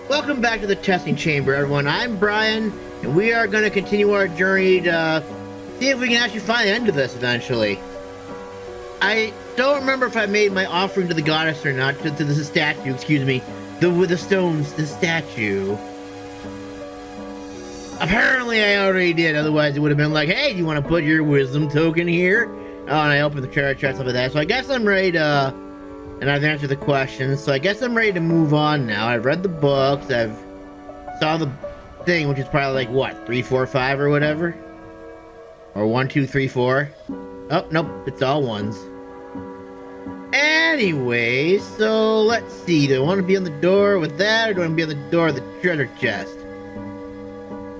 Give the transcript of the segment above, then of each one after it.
Welcome back to the testing chamber, everyone. I'm Brian, and we are going to continue our journey to see if we can actually find the end of this eventually. I don't remember if I made my offering to the goddess or not, to the statue, excuse me. With the stones, the statue. Apparently I already did, otherwise it would have been like, hey, do you want to put your wisdom token here? Oh, and I opened the treasure chest, stuff like that. So I guess I'm ready to... And I've answered the questions, so I guess I'm ready to move on now. I've read the books, I've saw the thing, which is probably like, what, 3, 4, 5 or whatever? Or 1, 2, 3, 4? Oh, nope, it's all ones. Anyway, so let's see. Do I want to be on the door with that, or do I want to be on the door with the treasure chest?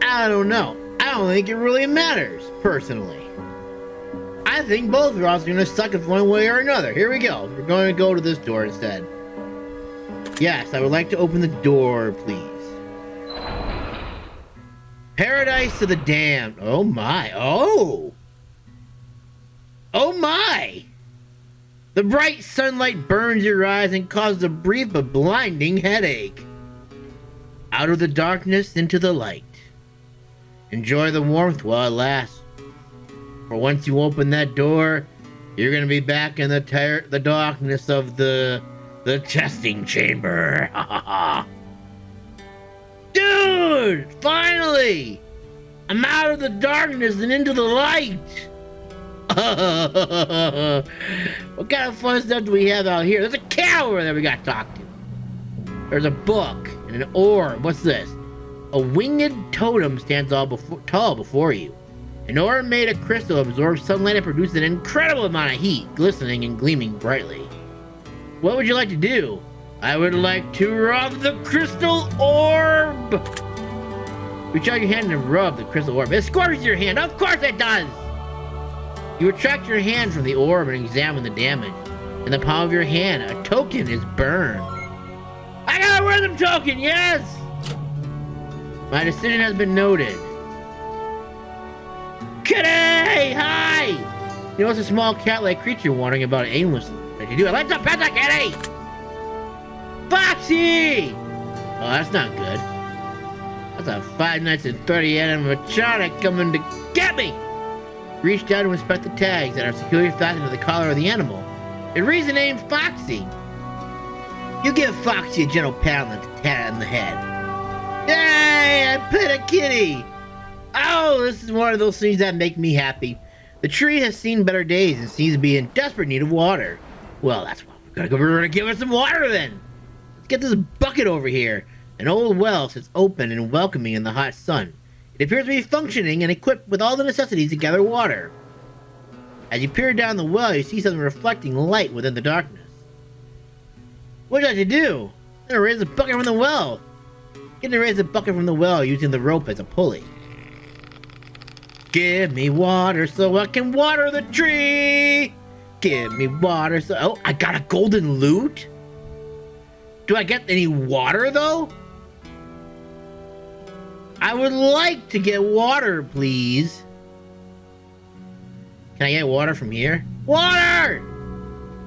I don't know. I don't think it really matters, personally. I think both of us are going to suck it one way or another. Here we go. We're going to go to this door instead. Yes, I would like to open the door, please. Paradise to the damned. Oh my. Oh! Oh my! The bright sunlight burns your eyes and causes a brief but blinding headache. Out of the darkness into the light. Enjoy the warmth while it lasts. For once you open that door, you're gonna be back in the darkness of the testing chamber. Dude! Finally! I'm out of the darkness and into the light! What kind of fun stuff do we have out here? There's a cow over there we gotta talk to. There's a book and an orb. What's this? A winged totem stands tall before you. An orb made of crystal absorbs sunlight and produces an incredible amount of heat, glistening and gleaming brightly. What would you like to do? I would like to rub the crystal orb! Reach out your hand and rub the crystal orb. It scorches your hand. Of course it does! You retract your hand from the orb and examine the damage. In the palm of your hand, a token is burned. I got a rhythm token, yes! My decision has been noted. Kitty! Hi! You know, it's a small cat-like creature wandering about aimlessly. What you do? I like to pet the kitty! Foxy! Oh, that's not good. That's a 5 Nights at 30 animatronic coming to get me! Reach down to inspect the tags that are securely fastened to the collar of the animal. It reads the name Foxy. You give Foxy a gentle pat on the head. Yay! I pet a kitty! Oh, this is one of those things that make me happy. The tree has seen better days and seems to be in desperate need of water. Well, that's why we're gonna give it some water then. Let's get this bucket over here. An old well sits open and welcoming in the hot sun. It appears to be functioning and equipped with all the necessities to gather water. As you peer down the well, you see something reflecting light within the darkness. What did I do? I'm gonna raise the bucket from the well. Get to raise the bucket from the well using the rope as a pulley. Give me water so I can water the tree. Give me water so... Oh, I got a golden loot? Do I get any water, though? I would like to get water, please. Can I get water from here? Water!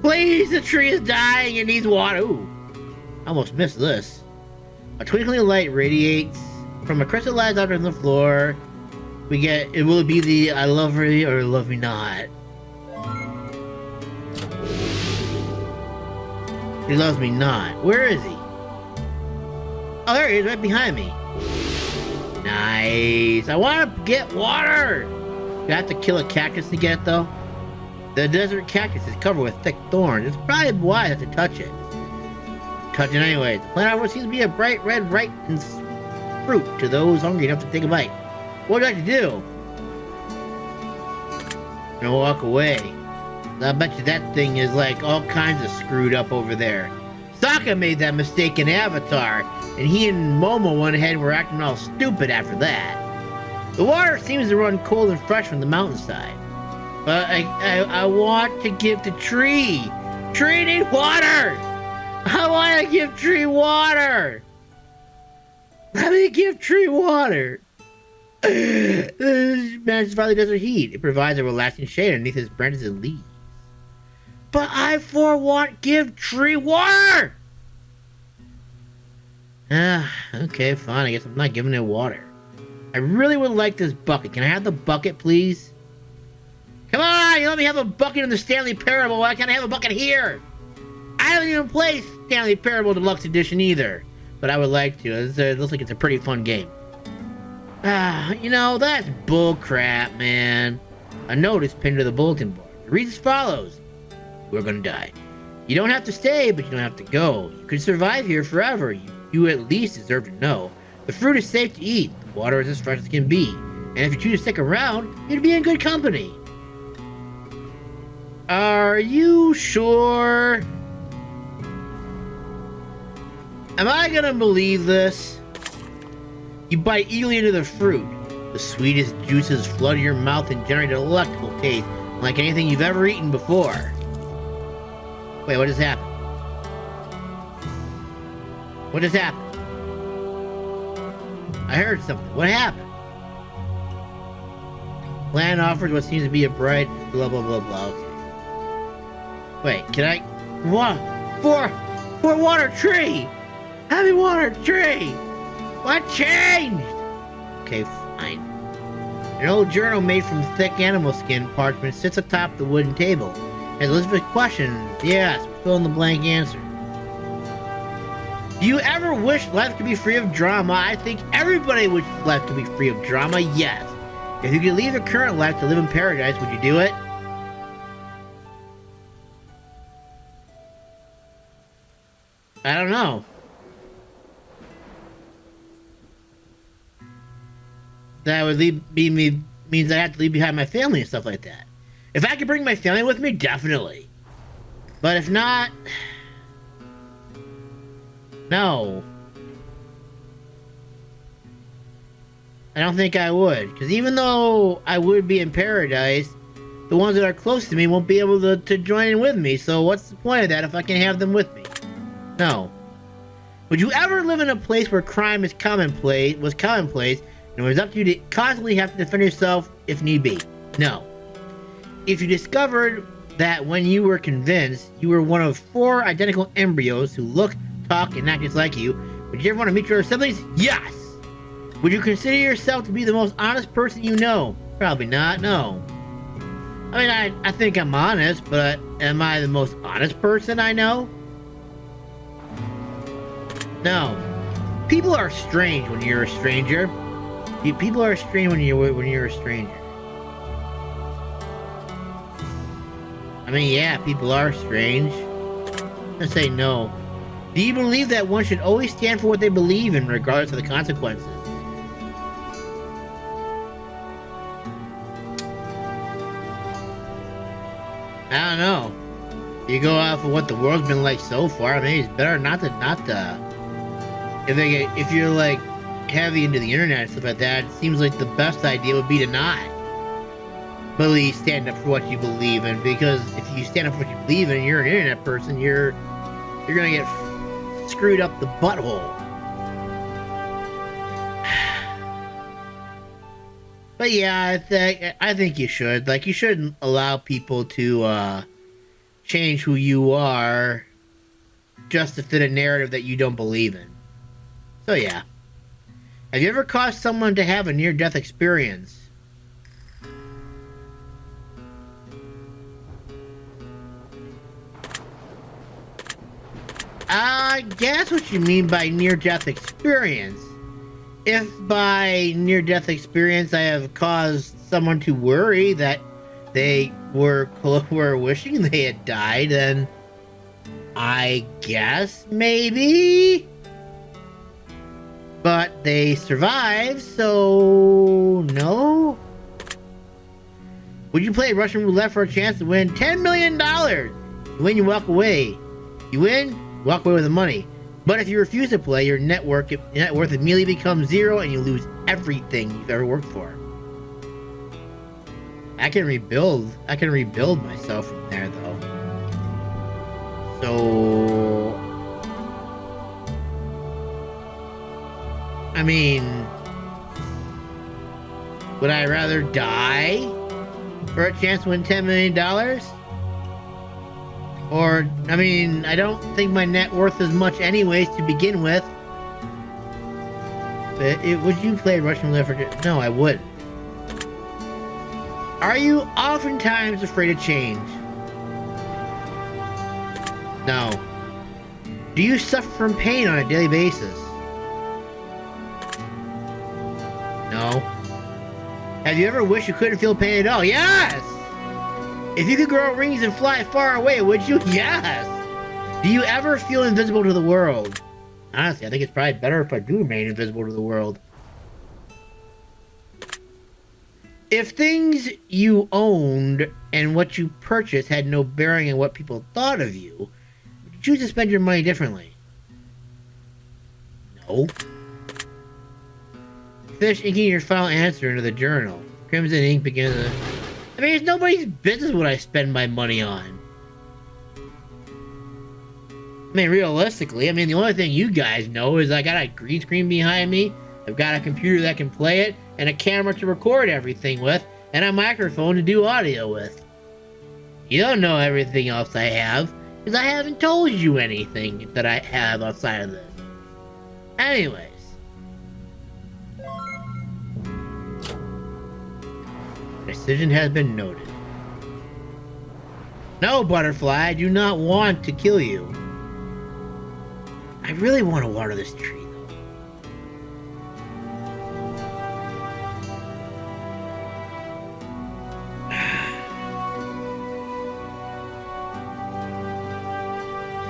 Please, the tree is dying and needs water. Ooh, I almost missed this. A twinkling light radiates from a crystallized object on the floor. We get, it will be the I love her or love me not. He loves me not. Where is he? Oh, there he is, right behind me. Nice. I want to get water. You have to kill a cactus to get it, though. The desert cactus is covered with thick thorns. It's probably wise not to touch it. Touch it anyways. The plant however seems to be a bright red ripened fruit to those hungry enough to take a bite. What would I like to do? I'm gonna walk away. I bet you that thing is like all kinds of screwed up over there. Sokka made that mistake in Avatar, and he and Momo went ahead and were acting all stupid after that. The water seems to run cold and fresh from the mountainside. But I want to give the tree. Tree need water! I want to give tree water! Let me give tree water! This manages to find the desert heat. It provides a relaxing shade underneath its branches and leaves. But I for want give tree water! Okay, fine. I guess I'm not giving it water. I really would like this bucket. Can I have the bucket, please? Come on! You let me have a bucket in the Stanley Parable. Why can't I have a bucket here? I haven't even played Stanley Parable Deluxe Edition either. But I would like to. It looks like it's a pretty fun game. That's bull crap, man. A note is pinned to the bulletin board. It reads as follows. We're gonna die. You don't have to stay, but you don't have to go. You could survive here forever. You at least deserve to know. The fruit is safe to eat. The water is as fresh as can be. And if you choose to stick around, you'd be in good company. Are you sure? Am I gonna believe this? You bite eagerly into the fruit. The sweetest juices flood your mouth and generate a delectable taste, like anything you've ever eaten before. Wait, what just happened? What just happened? I heard something. What happened? Land offers what seems to be a bright blah blah blah blah. Okay. Wait, can I? For water tree! Happy water tree! What changed? Okay, fine. An old journal made from thick animal skin parchment sits atop the wooden table. As Elizabeth questions, yes, fill in the blank answer. Do you ever wish life could be free of drama? I think everybody wishes life could be free of drama, yes. If you could leave your current life to live in paradise, would you do it? I don't know. That would means I have to leave behind my family and stuff like that. If I could bring my family with me, definitely. But if not, no. I don't think I would. Because even though I would be in paradise, the ones that are close to me won't be able to join in with me. So what's the point of that if I can have them with me? No. Would you ever live in a place where crime is commonplace, and it was up to you to constantly have to defend yourself if need be? No. If you discovered that when you were convinced you were one of 4 identical embryos who look, talk, and act just like you, would you ever want to meet your siblings? Yes! Would you consider yourself to be the most honest person you know? Probably not, no. I mean, I think I'm honest, but am I the most honest person I know? No. People are strange when you're a stranger. People are strange when you're a stranger. I mean, yeah, people are strange. I say no. Do you believe that one should always stand for what they believe in, regardless of the consequences? I don't know. You go off of what the world's been like so far. I mean, it's better not to. If you're like heavy into the internet and stuff like that, it seems like the best idea would be to not really stand up for what you believe in. Because if you stand up for what you believe in, you're an internet person. You're gonna get screwed up the butthole. But yeah, I think you should. Like, you shouldn't allow people to change who you are just to fit a narrative that you don't believe in. So yeah. Have you ever caused someone to have a near-death experience? I guess what you mean by near-death experience. If by near-death experience I have caused someone to worry that they were wishing they had died, then I guess maybe. But they survived, so no. Would you play Russian roulette for a chance to win $10 million? You win, you walk away. You win, you walk away with the money. But if you refuse to play, your net worth immediately becomes 0 and you lose everything you've ever worked for. I can rebuild myself from there, though. So, I mean, would I rather die for a chance to win $10 million? Or, I mean, I don't think my net worth is much anyways to begin with. Would you play Russian roulette for... No, I wouldn't. Are you oftentimes afraid of change? No. Do you suffer from pain on a daily basis? No. Have you ever wished you couldn't feel pain at all? Yes! If you could grow wings and fly far away, would you? Yes! Do you ever feel invisible to the world? Honestly, I think it's probably better if I do remain invisible to the world. If things you owned and what you purchased had no bearing on what people thought of you, would you choose to spend your money differently? No. Finish inking your final answer into the journal. Crimson ink begins to... I mean, it's nobody's business what I spend my money on. I mean, realistically, the only thing you guys know is I got a green screen behind me, I've got a computer that can play it, and a camera to record everything with, and a microphone to do audio with. You don't know everything else I have, because I haven't told you anything that I have outside of this. Anyways. Decision has been noted. No, Butterfly, I do not want to kill you. I really want to water this tree, though.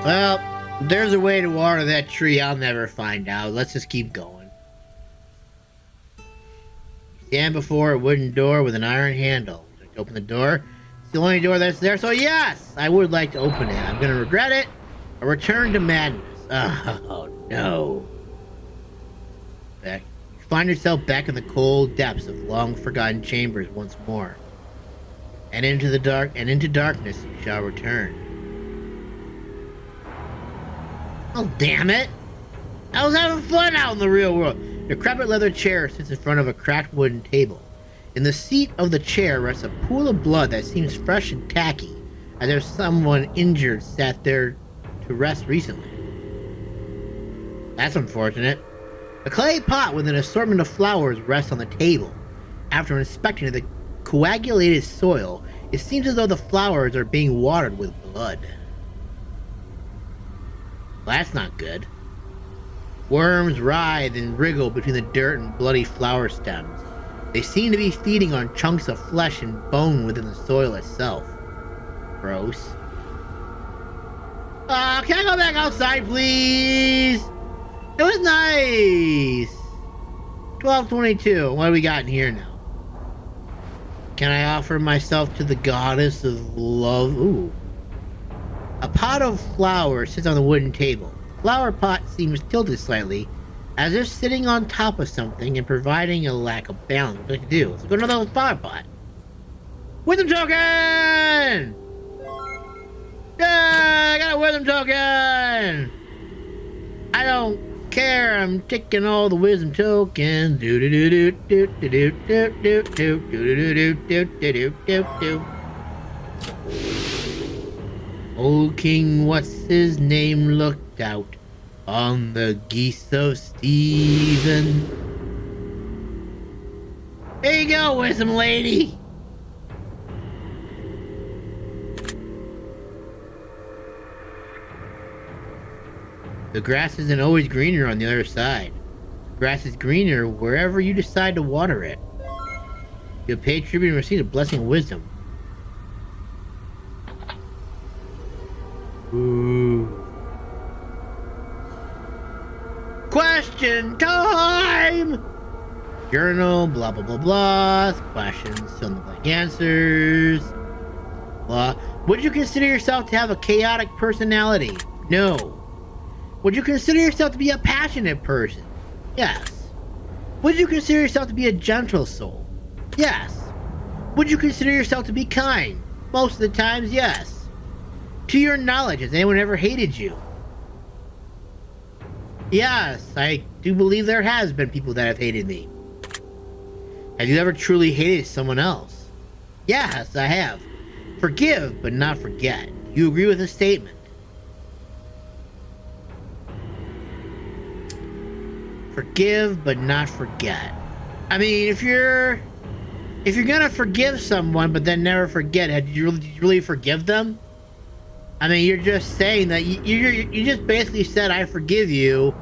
Well, there's a way to water that tree I'll never find out. Let's just keep going. Stand before a wooden door with an iron handle. Would you like to open the door? It's the only door that's there, so yes! I would like to open it. I'm gonna regret it. A return to madness. Oh, no. You find yourself back in the cold depths of long-forgotten chambers once more. And into darkness you shall return. Oh, damn it! I was having fun out in the real world. A decrepit leather chair sits in front of a cracked wooden table. In the seat of the chair rests a pool of blood that seems fresh and tacky, as if someone injured sat there to rest recently. That's unfortunate. A clay pot with an assortment of flowers rests on the table. After inspecting the coagulated soil, it seems as though the flowers are being watered with blood. Well, that's not good. Worms writhe and wriggle between the dirt and bloody flower stems. They seem to be feeding on chunks of flesh and bone within the soil itself. Gross. Can I go back outside, please? It was nice. 12:22. What do we got in here now? Can I offer myself to the goddess of love? Ooh. A pot of flowers sits on the wooden table. The flower pot seems tilted slightly, as if sitting on top of something and providing a lack of balance. What do I have to do? Let's go to another flower pot. Wisdom token! Yeah, I got a wisdom token! I don't care, I'm taking all the wisdom tokens. Do do do do do do do do do do do do do do do. Old King what's his name looked out on the geese of Stephen. Here you go, wisdom lady. The grass isn't always greener on the other side. The grass is greener wherever you decide to water it. You'll pay tribute and receive a blessing of wisdom. Ooh. Question time! Journal, blah blah blah blah. Questions, fill in the blank answers. Blah. Would you consider yourself to have a chaotic personality? No. Would you consider yourself to be a passionate person? Yes. Would you consider yourself to be a gentle soul? Yes. Would you consider yourself to be kind? Most of the times, yes. To your knowledge, has anyone ever hated you? Yes, I do believe there has been people that have hated me. Have you ever truly hated someone else? Yes, I have. Forgive, but not forget. You agree with this statement? Forgive but not forget. I mean, if you're gonna forgive someone but then never forget, did you really forgive them? I mean, you're just saying that you just basically said I forgive you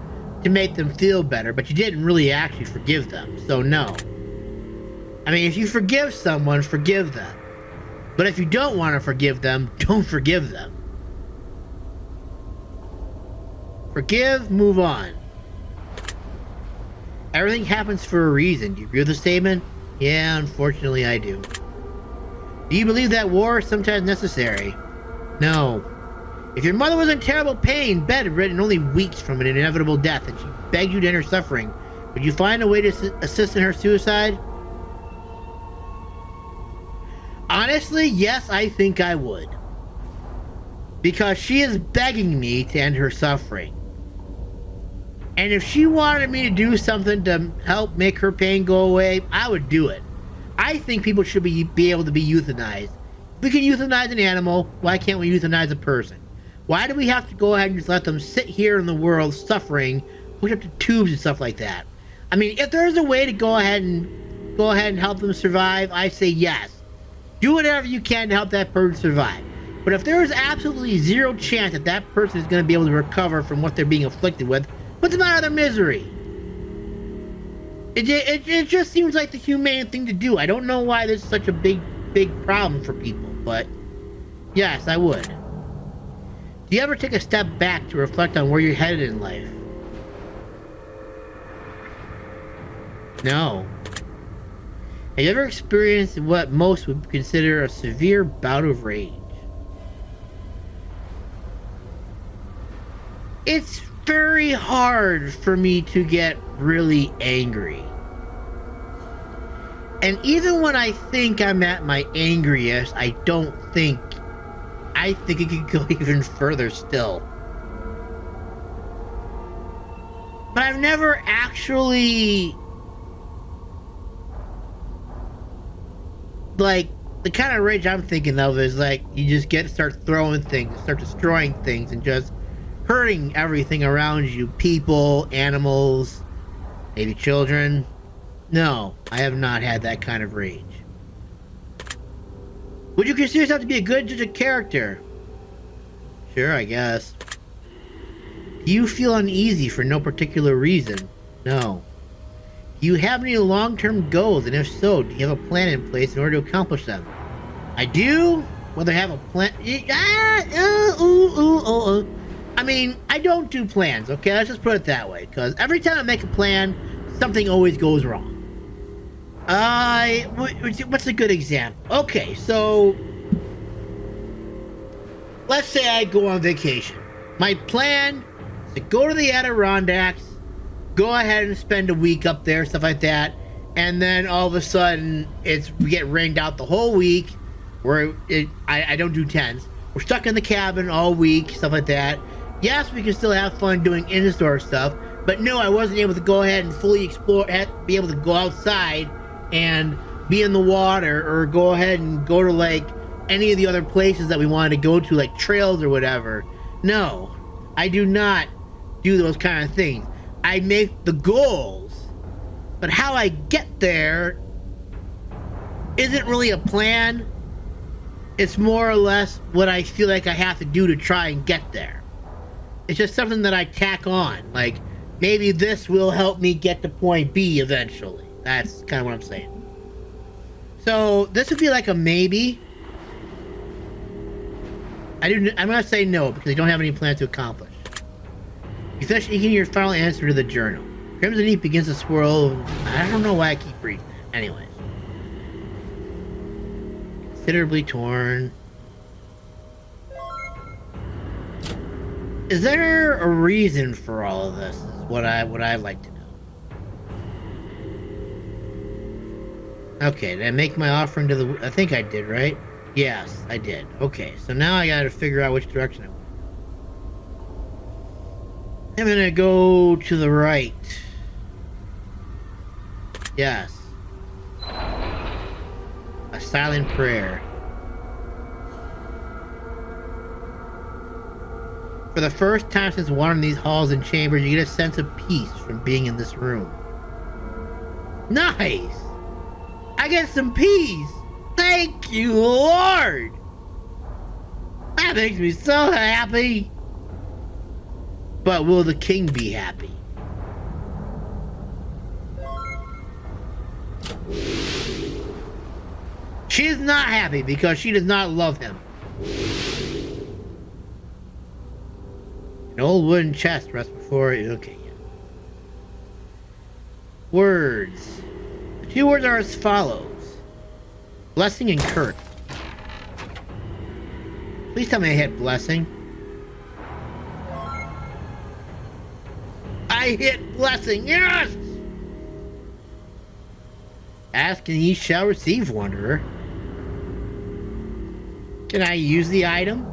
to make them feel better, but you didn't really actually forgive them. So no. I mean, if you forgive someone, forgive them. But if you don't want to forgive them, don't forgive them. Forgive, move on. Everything happens for a reason. Do you agree with the statement? Yeah, unfortunately I do. Do you believe that war is sometimes necessary? No. If your mother was in terrible pain, bedridden, only weeks from an inevitable death, and she begged you to end her suffering, would you find a way to assist in her suicide? Honestly, yes, I think I would. Because she is begging me to end her suffering. And if she wanted me to do something to help make her pain go away, I would do it. I think people should be able to be euthanized. If we can euthanize an animal, why can't we euthanize a person? Why do we have to go ahead and just let them sit here in the world suffering, hooked up to tubes and stuff like that? I mean, if there's a way to go ahead and help them survive, I say yes. Do whatever you can to help that person survive. But if there is absolutely zero chance that that person is going to be able to recover from what they're being afflicted with, put them out of their misery. It just seems like the humane thing to do. I don't know why this is such a big problem for people, but yes, I would. Do you ever take a step back to reflect on where you're headed in life? No. Have you ever experienced what most would consider a severe bout of rage? It's very hard for me to get really angry. And even when I think I'm at my angriest, I think it could go even further still. But I've never actually, like, the kind of rage I'm thinking of is like you just start throwing things, start destroying things, and just hurting everything around you. People, animals, maybe children. No, I have not had that kind of rage. Would you consider yourself to be a good judge of character? Sure, I guess. Do you feel uneasy for no particular reason? No. Do you have any long-term goals, and if so, do you have a plan in place in order to accomplish them? I do. Whether I have a plan... I mean, I don't do plans, okay? Let's just put it that way, because every time I make a plan, something always goes wrong. What's a good example? Okay, so... let's say I go on vacation. My plan is to go to the Adirondacks, go ahead and spend a week up there, stuff like that, and then all of a sudden, we get rained out the whole week, where I don't do tents. We're stuck in the cabin all week, stuff like that. Yes, we can still have fun doing in-store stuff, but no, I wasn't able to go ahead and fully explore, be able to go outside and be in the water, or go ahead and go to, like, any of the other places that we wanted to go to, like trails or whatever. No, I do not do those kind of things. I make the goals, but how I get there isn't really a plan. It's more or less what I feel like I have to do to try and get there. It's just something that I tack on. Like, maybe this will help me get to point B eventually. That's kind of what I'm saying. So this would be like a maybe. I'm gonna say no because I don't have any plans to accomplish. You finish inking your final answer to the journal. Crimson ink begins to swirl. I don't know why I keep reading that. Anyways. Considerably torn. Is there a reason for all of this? Is what I'd like to know. Okay, did I make my offering to the... I think I did, right? Yes, I did. Okay, so now I gotta figure out which direction I want. I'm gonna go to the right. Yes. A silent prayer. For For the first time since wandering these halls and chambers, you get a sense of peace from being in this room. Nice! I get some peace! Thank you, Lord! That makes me so happy! But will the king be happy? She is not happy because she does not love him. An old wooden chest rests before you. Okay. Words. The 2 words are as follows. Blessing and curse. Please tell me I hit blessing. I hit blessing. Yes! Ask and ye shall receive, wanderer. Can I use the item?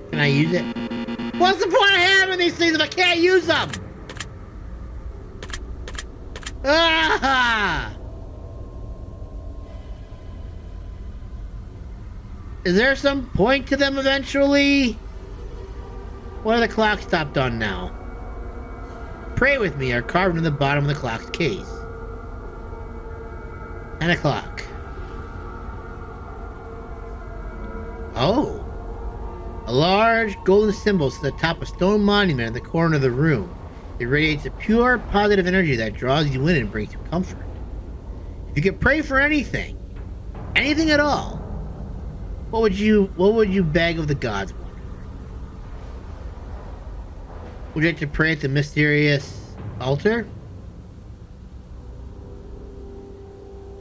Can I use it? What's the point of having these things if I can't use them? Ah! Is there some point to them eventually? What are the clocks stopped on now? Pray with me are carved in the bottom of the clock's case. 10 o'clock. Oh. A large golden symbol sits atop a stone monument in the corner of the room. It radiates a pure, positive energy that draws you in and brings you comfort. If you could pray for anything at all, what would you beg of the gods? Would you like to pray at the mysterious altar?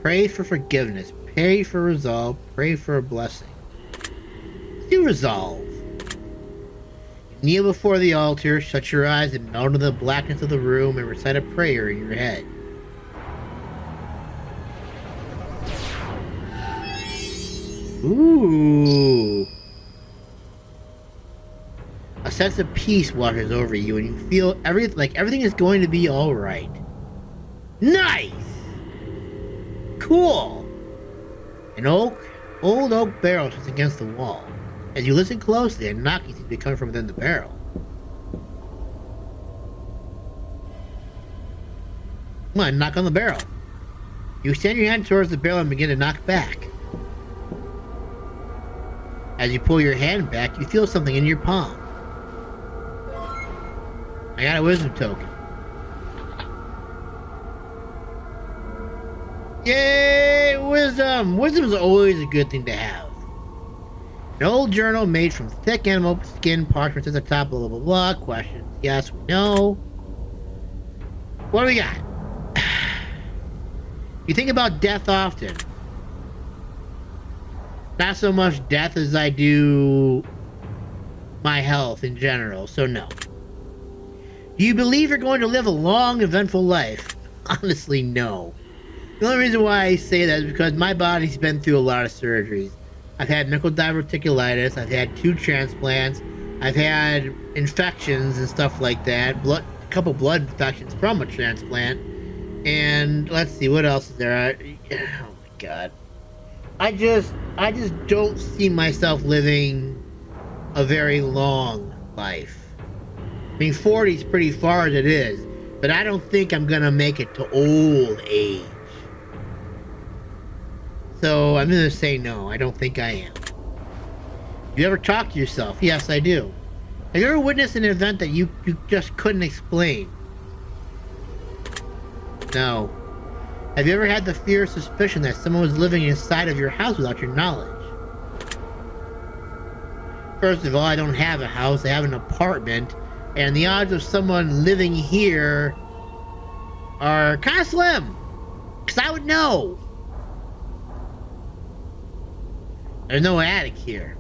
Pray for forgiveness. Pray for resolve. Pray for a blessing. Do resolve. Kneel before the altar, shut your eyes and melt into the blackness of the room and recite a prayer in your head. Ooh. A sense of peace washes over you and you feel everything is going to be alright. Nice! Cool! An old oak barrel sits against the wall. As you listen closely, a knocking seems to be coming from within the barrel. Come on, knock on the barrel. You extend your hand towards the barrel and begin to knock back. As you pull your hand back, you feel something in your palm. I got a wisdom token. Yay! Wisdom! Wisdom is always a good thing to have. An old journal made from thick animal skin parchment at the top, blah blah blah. Questions? Yes, we know. What do we got? You think about death often. Not so much death as I do my health in general, so no. Do you believe you're going to live a long, eventful life? Honestly, no. The only reason why I say that is because my body's been through a lot of surgeries. I've had nickel diverticulitis, I've had 2 transplants, I've had infections and stuff like that, a couple blood infections from a transplant, and let's see, what else is there? Oh my god. I just don't see myself living a very long life. I mean, 40 is pretty far as it is, but I don't think I'm gonna make it to old age. So I'm gonna say no, I don't think I am. You ever talk to yourself? Yes, I do. Have you ever witnessed an event that you just couldn't explain? No. Have you ever had the fear or suspicion that someone was living inside of your house without your knowledge? First of all, I don't have a house, I have an apartment, and the odds of someone living here are kind of slim. Because I would know. There's no attic here.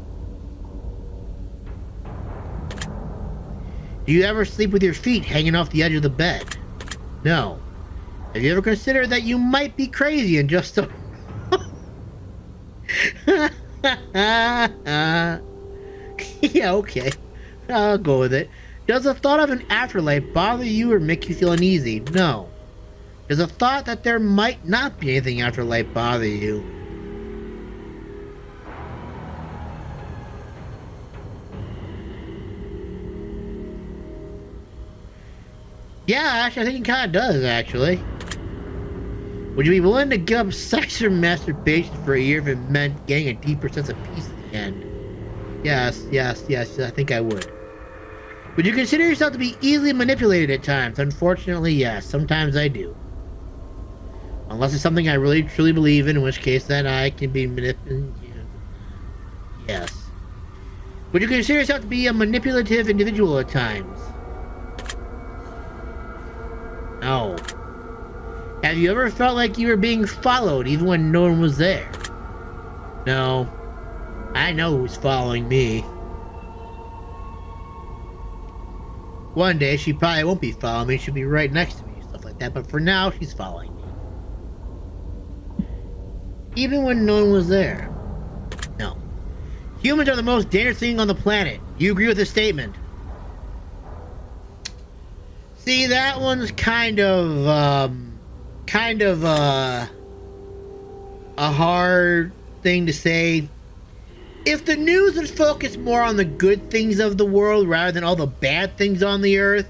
Do you ever sleep with your feet hanging off the edge of the bed? No. Have you ever considered that you might be crazy and just don't... Yeah, okay. I'll go with it. Does the thought of an afterlife bother you or make you feel uneasy? No. Does the thought that there might not be anything after life bother you? Yeah, actually, I think it kind of does, actually. Would you be willing to give up sex or masturbation for a year if it meant getting a deeper sense of peace at the end? Yes, yes, yes, I think I would. Would you consider yourself to be easily manipulated at times? Unfortunately, yes. Sometimes I do. Unless it's something I really truly believe in which case then I can be manipulated. Yes. Would you consider yourself to be a manipulative individual at times? No. Have you ever felt like you were being followed even when no one was there? No. I know who's following me. One day she probably won't be following me, she'll be right next to me and stuff like that, but for now she's following me. Even when no one was there. No. Humans are the most dangerous thing on the planet. You agree with this statement? See, that one's kind of a hard thing to say. If the news would focus more on the good things of the world rather than all the bad things on the earth,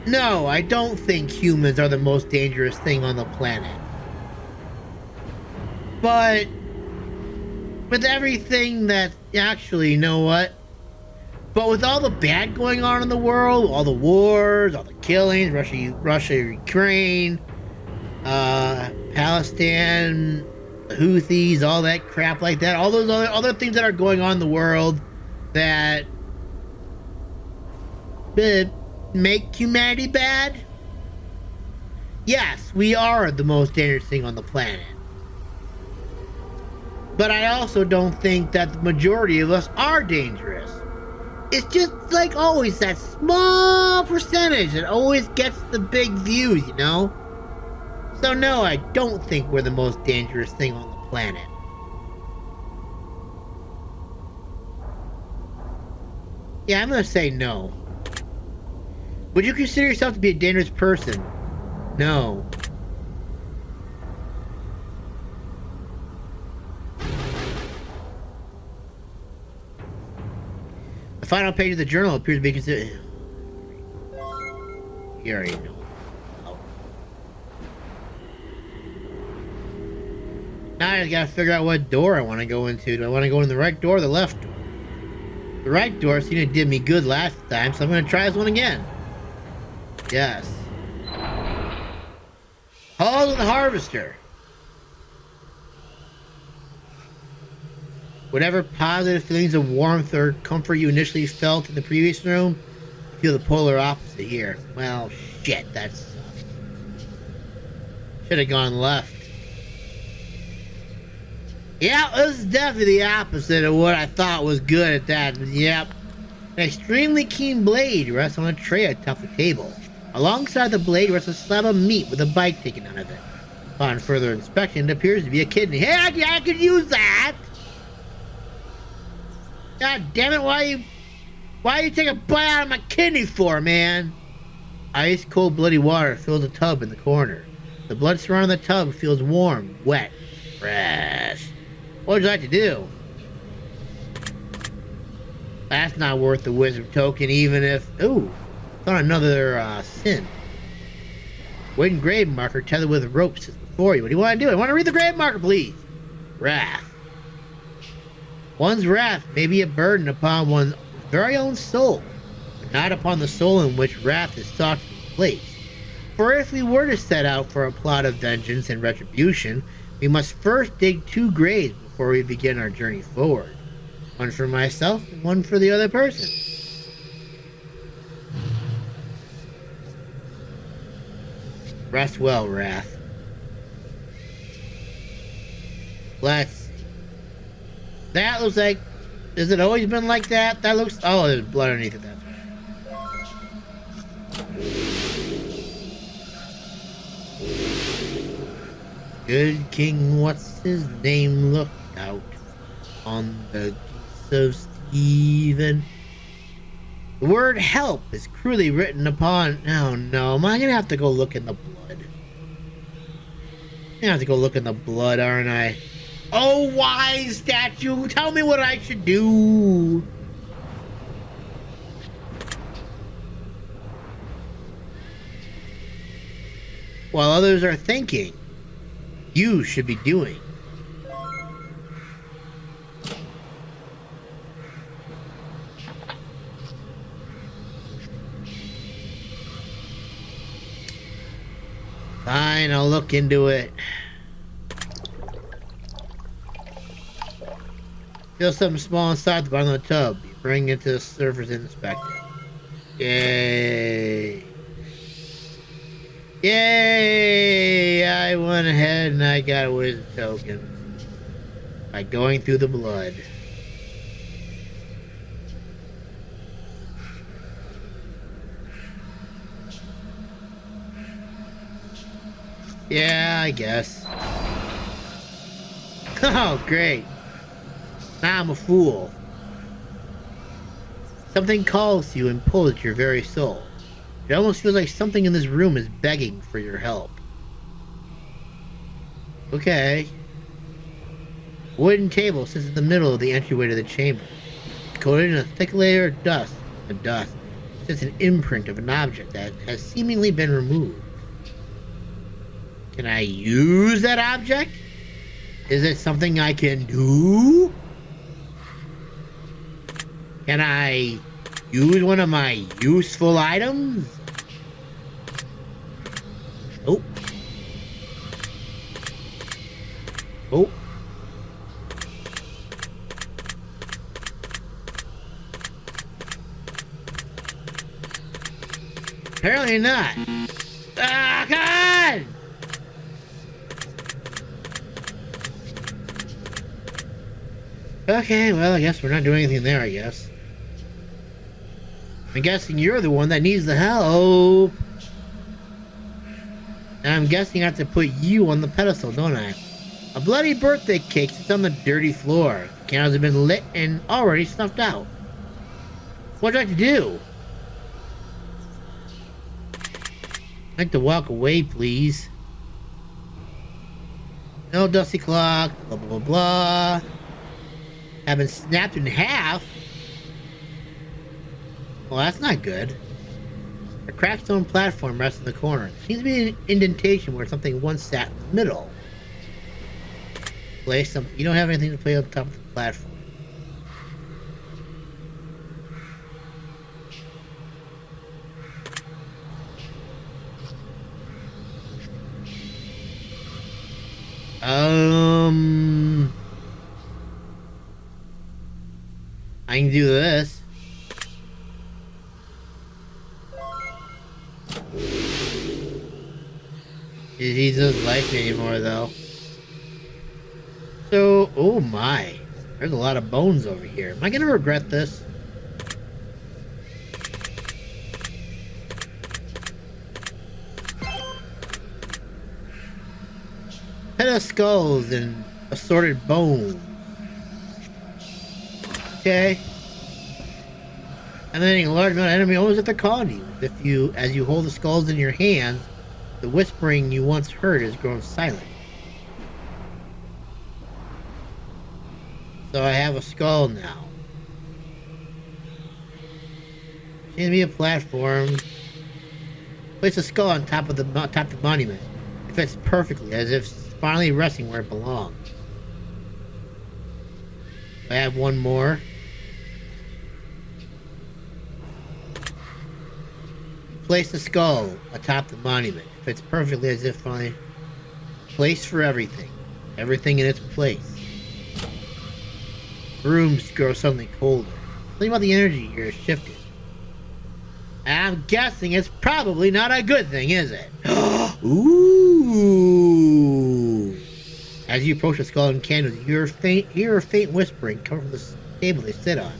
no, I don't think humans are the most dangerous thing on the planet. But with everything that actually, you know what? But with all the bad going on in the world, all the wars, all the killings, Russia, Ukraine, Palestine, the Houthis, all that crap like that, all those other things that are going on in the world that make humanity bad. Yes, we are the most dangerous thing on the planet. But I also don't think that the majority of us are dangerous. It's just like always that small percentage that always gets the big views, you know? So no, I don't think we're the most dangerous thing on the planet. Yeah, I'm gonna say no. Would you consider yourself to be a dangerous person? No. The final page of the journal appears to be considered... You already know. Now I just gotta figure out what door I want to go into. Do I want to go in the right door or the left door? The right door seemed to did me good last time, so I'm gonna try this one again. Yes. Hall of the Harvester. Whatever positive feelings of warmth or comfort you initially felt in the previous room, you feel the polar opposite here. Well, shit, that sucks. Should have gone left. Yeah, this is definitely the opposite of what I thought was good at that. Yep. An extremely keen blade rests on a tray atop the table. Alongside the blade rests a slab of meat with a bite taken out of it. Upon further inspection, it appears to be a kidney. Hey, I could use that! God damn it, why you take a bite out of my kidney for, man? Ice cold bloody water fills a tub in the corner. The blood surrounding the tub feels warm, wet, fresh. What would you like to do? That's not worth the wisdom token, even if... Ooh, found another sin. Wooden grave marker tethered with ropes is before you. What do you want to do? I want to read the grave marker, please. Wrath. One's wrath may be a burden upon one's very own soul, but not upon the soul in which wrath is sought to be placed. For if we were to set out for a plot of vengeance and retribution, we must first dig 2 graves before we begin our journey forward. One for myself and one for the other person. Rest well, Wrath. Let's see. That looks like... Has it always been like that? That looks... Oh, there's blood underneath it, that's right. Good King, what's his name, looked out on the geese of Stephen. The word help is cruelly written upon... Oh no, am I gonna have to go look in the blood? I'm gonna have to go look in the blood, aren't I? Oh, wise statue, tell me what I should do. while others are thinking, you should be doing. Fine, I'll look into it. Feel something small inside the bottom of the tub. You bring it to the surface and inspect it. Yay. Yay! I went ahead and I got a wisdom token by going through the blood. Yeah, I guess. Oh, great. Now I'm a fool. Something calls to you and pulls at your very soul. It almost feels like something in this room is begging for your help. Okay. A wooden table sits in the middle of the entryway to the chamber. Coated in a thick layer of dust, sits an imprint of an object that has seemingly been removed. Can I use that object? Is it something I can do? Can I use one of my useful items? Oh. Oh. Apparently not. Ah, God! Okay, well, I guess we're not doing anything there, I guess. I'm guessing you're the one that needs the help. And I'm guessing I have to put you on the pedestal, don't I? A bloody birthday cake sits on the dirty floor. Candles have been lit and already snuffed out. What would you like to do? I'd like to walk away, please. No dusty clock, blah, blah, blah, blah. Have been snapped in half. Well, that's not good. A cracked stone platform rests in the corner. There seems to be an indentation where something once sat in the middle. Place some. You don't have anything to play on top of the platform. I can do this. He doesn't like me anymore, though. So, oh my. There's a lot of bones over here. Am I gonna regret this? Head of skulls and assorted bones. Okay. Emanating a large amount of enemy almost at the colony. As you hold the skulls in your hands, the whispering you once heard has grown silent. So I have a skull now. Seems to be a platform. Place a skull on top of the monument. It fits perfectly, as if it's finally resting where it belongs. I have one more. Place the skull atop the monument. It fits perfectly, as if finally place for everything. Everything in its place. The rooms grow suddenly colder. Something about the energy here is shifted. And I'm guessing it's probably not a good thing, is it? Ooh. As you approach the skull and candles, you hear a faint whispering coming from the table they sit on.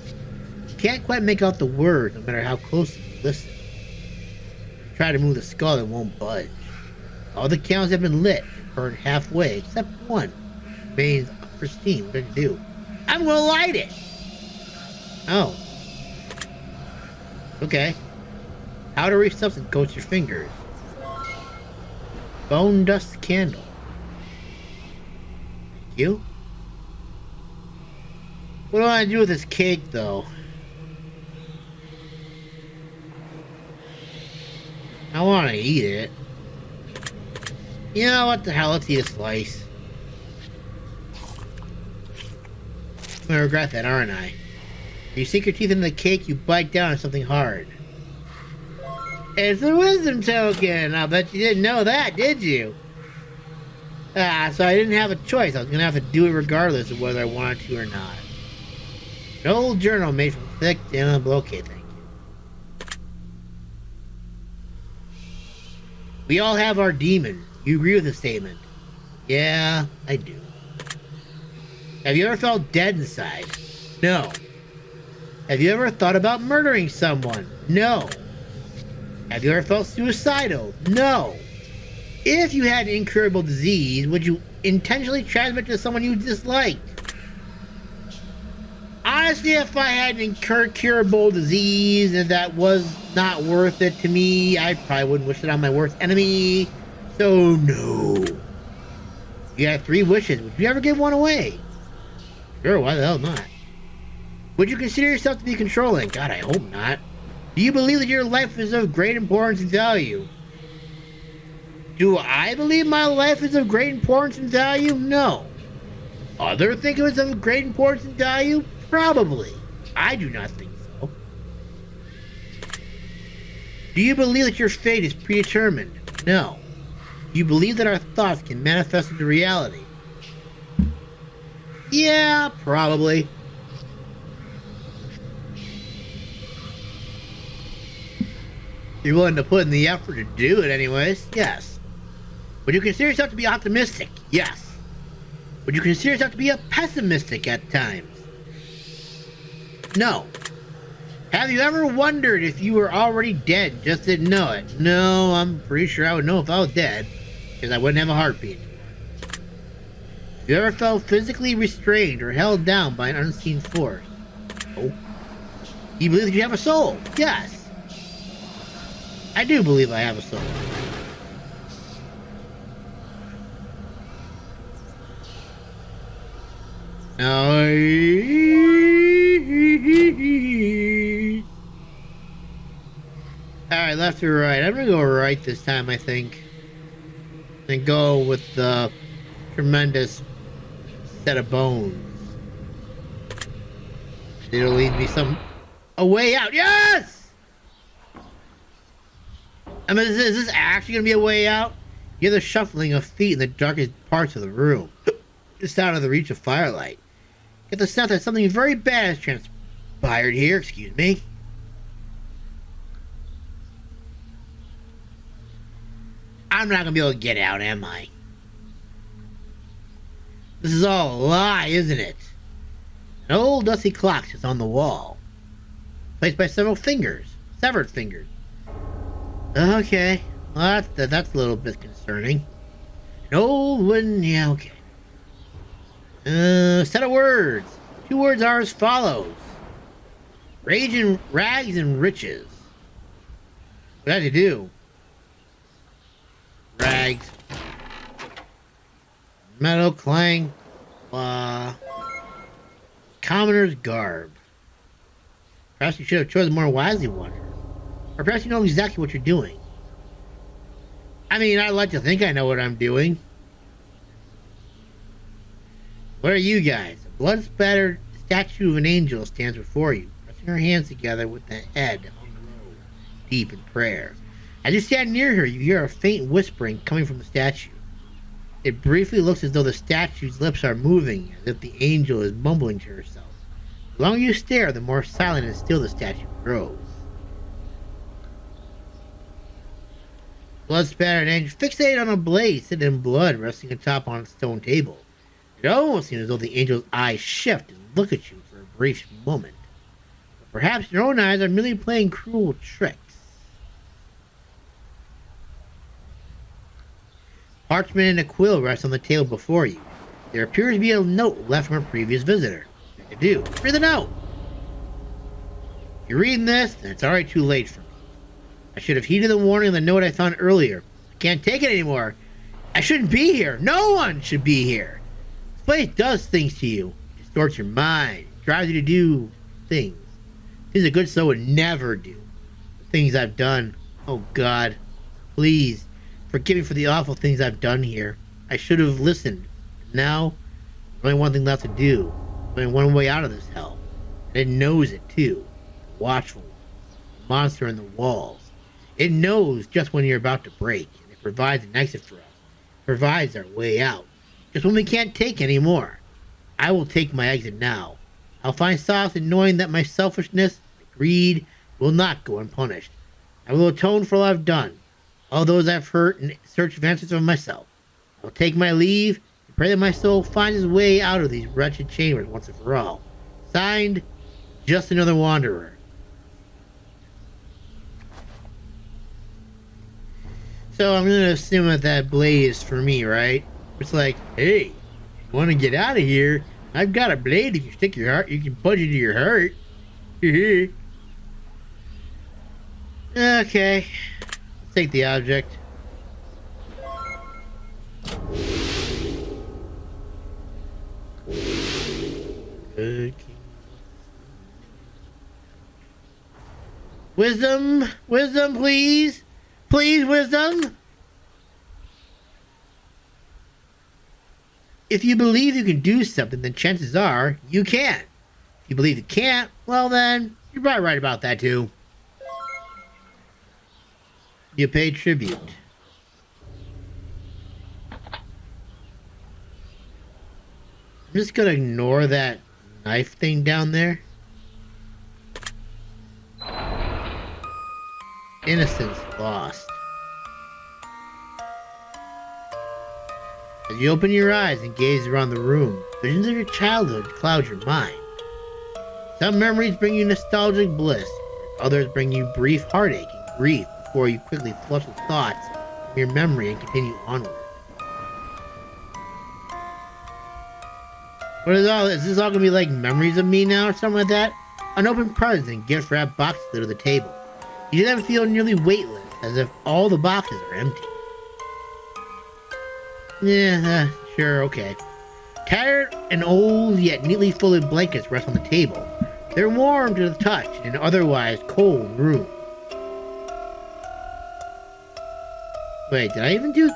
You can't quite make out the words, no matter how closely you listen. You try to move the skull, it won't budge. All the candles have been lit and burned halfway, except one. It remains pristine. What do you do? I'm gonna light it! Oh. Okay. Powdery substance coats your fingers. Bone dust candle. Thank you. What do I do with this cake, though? I want to eat it. You know what the hell? Let's eat a slice. I'm gonna regret that, aren't I? You sink your teeth into the cake, you bite down on something hard. It's a wisdom token! I'll bet you didn't know that, did you? So I didn't have a choice. I was gonna have to do it regardless of whether I wanted to or not. An old journal made from thick denim. Okay, thank you. We all have our demons. You agree with the statement? Yeah, I do. Have you ever felt dead inside? No. Have you ever thought about murdering someone? No. Have you ever felt suicidal? No. If you had an incurable disease, would you intentionally transmit it to someone you disliked? Honestly, if I had an incurable disease and that was not worth it to me, I probably wouldn't wish it on my worst enemy. So, no. You had 3 wishes. Would you ever give one away? Sure, why the hell not? Would you consider yourself to be controlling? God, I hope not. Do you believe that your life is of great importance and value? Do I believe my life is of great importance and value? No. Others think it was of great importance and value? Probably. I do not think so. Do you believe that your fate is predetermined? No. Do you believe that our thoughts can manifest into reality? Yeah, probably. You're willing to put in the effort to do it anyways? Yes. Would you consider yourself to be optimistic? Yes. Would you consider yourself to be a pessimistic at times? No. Have you ever wondered if you were already dead and just didn't know it? No, I'm pretty sure I would know if I was dead, because I wouldn't have a heartbeat. Have you ever felt physically restrained or held down by an unseen force? No. Do you believe that you have a soul? Yes. I do believe I have a soul. Now, alright, left or right? I'm gonna go right this time, I think. And go with the tremendous set of bones. It'll lead me a way out. Yes! I mean, is this actually gonna be a way out? You hear the shuffling of feet in the darkest parts of the room. Just out of the reach of firelight. Get the sense that something very bad has transpired here. Excuse me. I'm not gonna be able to get out, am I? This is all a lie, isn't it? An old dusty clock sits on the wall, placed by several fingers, severed fingers. Okay, well, that's a little bit concerning. An old wooden, yeah, okay. Set of words. 2 words are as follows: rags and riches. What did you do? Rags. Metal clang. Commoner's garb. Perhaps you should have chosen more wisely, wonder. Or perhaps you know exactly what you're doing. I mean, I'd like to think I know what I'm doing. What are you guys? A blood-spattered statue of an angel stands before you, pressing her hands together with the head hung low, deep in prayer. As you stand near her, you hear a faint whispering coming from the statue. It briefly looks as though the statue's lips are moving, as if the angel is mumbling to herself. The longer you stare, the more silent and still the statue grows. Blood-spattered angel fixated on a blade sitting in blood resting atop on a stone table. It almost seems as though the angel's eyes shift and look at you for a brief moment. But perhaps your own eyes are merely playing cruel tricks. Parchment and a quill rest on the table before you. There appears to be a note left from a previous visitor. What do you do? Read the note! If you're reading this, then it's already too late for me. I should have heeded the warning of the note I found earlier. I can't take it anymore. I shouldn't be here. No one should be here. This place does things to you. It distorts your mind. It drives you to do things. Things a good soul would never do. The things I've done. Oh God. Please. Forgive me for the awful things I've done here. I should have listened. Now, there's only one thing left to do. There's only one way out of this hell. And it knows it, too. The watchful one. The monster in the walls. It knows just when you're about to break, and it provides an exit for us. It provides our way out. Just when we can't take any more. I will take my exit now. I'll find solace in knowing that my selfishness, my greed, will not go unpunished. I will atone for all I've done, all those I've hurt in search of answers of myself. I will take my leave and pray that my soul finds its way out of these wretched chambers once and for all. Signed, Just Another Wanderer. So I'm going to assume that blade is for me, right? It's like, hey, want to get out of here? I've got a blade you can stick your heart. You can punch into your heart. Okay. Let's take the object. Okay. Wisdom, wisdom, please. Please, wisdom. If you believe you can do something, then chances are you can. If you believe you can't, well then, you're probably right about that too. You pay tribute. I'm just gonna ignore that knife thing down there. Innocence lost. As you open your eyes and gaze around the room, visions of your childhood cloud your mind. Some memories bring you nostalgic bliss, others bring you brief heartache and grief before you quickly flush the thoughts from your memory and continue onward. What is all this? Is this all gonna be like memories of me now or something like that? Unopened presents and gift wrapped boxes litter the table. You then feel nearly weightless, as if all the boxes are empty. Yeah, sure, okay. Tired and old yet neatly folded blankets rest on the table. They're warm to the touch in an otherwise cold room. Wait, did I even do...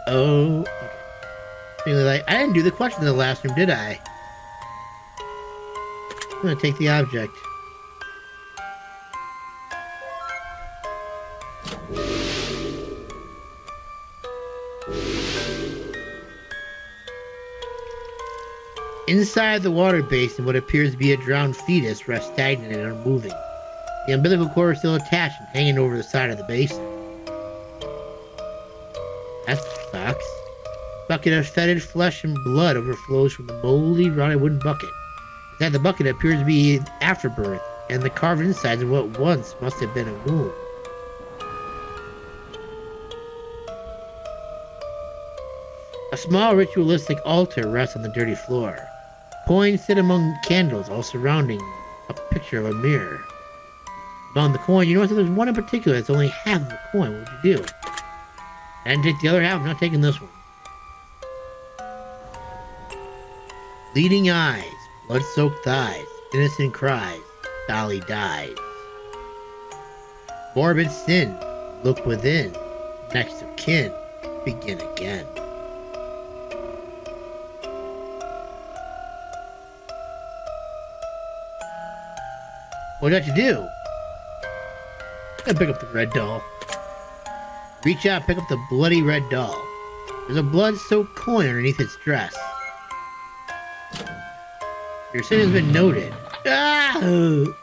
Oh, okay. I didn't do the question in the last room, did I? I'm gonna take the object. Inside the water basin, what appears to be a drowned fetus rests stagnant and unmoving. The umbilical cord is still attached and hanging over the side of the basin. That sucks. A bucket of fetid flesh and blood overflows from the moldy, rotted wooden bucket. Inside the bucket appears to be afterbirth and the carved insides of what once must have been a womb. A small ritualistic altar rests on the dirty floor. Coins sit among candles, all surrounding a picture of a mirror. Among the coins, you notice that there's one in particular that's only half of a coin. What would you do? I didn't take the other half. I'm not taking this one. Bleeding eyes, blood-soaked thighs, innocent cries, Dolly dies. Morbid sin, look within, next of kin, begin again. What did you do? I'm gonna pick up the red doll. Reach out, pick up the bloody red doll. There's a blood-soaked coin underneath its dress. Your sin has been noted. Ah! Sound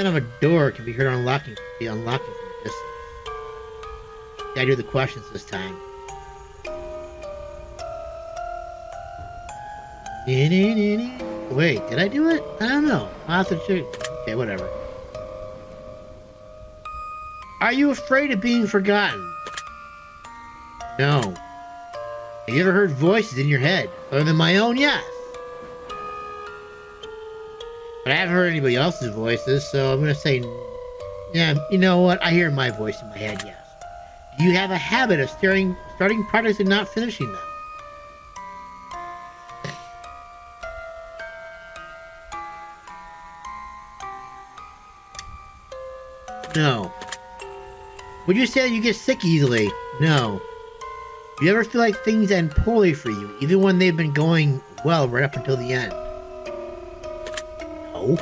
of a door can be heard unlocking from the distance. Gotta do the questions this time. Wait, did I do it? I don't know. I'll have to check. Okay, whatever. Are you afraid of being forgotten? No. Have you ever heard voices in your head? Other than my own? Yes. But I haven't heard anybody else's voices, so I'm going to say, yeah, you know what? I hear my voice in my head, yes. Do you have a habit of starting projects and not finishing them? No. Would you say that you get sick easily? No. Do you ever feel like things end poorly for you, even when they've been going well right up until the end? No.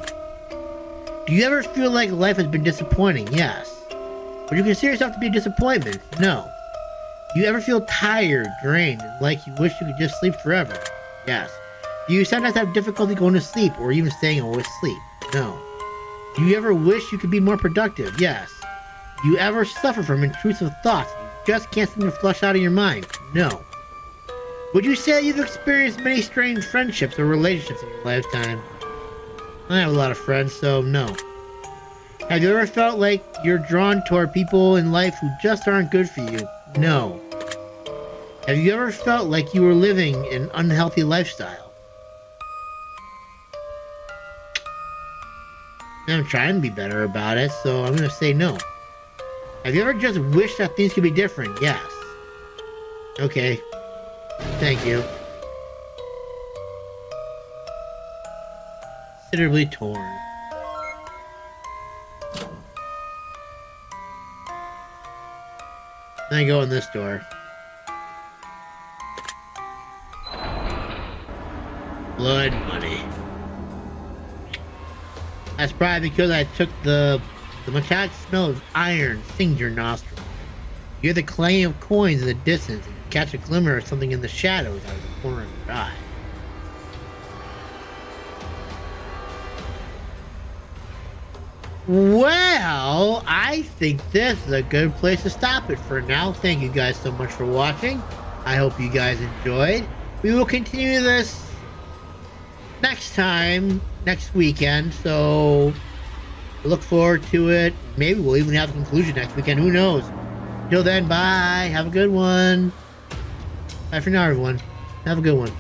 Do you ever feel like life has been disappointing? Yes. Would you consider yourself to be a disappointment? No. Do you ever feel tired, drained, and like you wish you could just sleep forever? Yes. Do you sometimes have difficulty going to sleep or even staying asleep? No. Do you ever wish you could be more productive? Yes. Do you ever suffer from intrusive thoughts you just can't seem to flush out of your mind? No. Would you say you've experienced many strange friendships or relationships in your lifetime? I have a lot of friends, so no. Have you ever felt like you're drawn toward people in life who just aren't good for you? No. Have you ever felt like you were living an unhealthy lifestyle? I'm trying to be better about it, so I'm going to say no. Have you ever just wished that things could be different? Yes. Okay. Thank you. Considerably torn. Then I go in this door. Blood money. That's probably because I took the metallic smell of iron stings your nostril. You hear the clang of coins in the distance and catch a glimmer of something in the shadows out of the corner of your eye. Well, I think this is a good place to stop it for now. Thank you guys so much for watching. I hope you guys enjoyed. We will continue this next time, next weekend, so look forward to it. Maybe we'll even have a conclusion next weekend. Who knows? Till then, bye. Have a good one. Bye for now, everyone. Have a good one.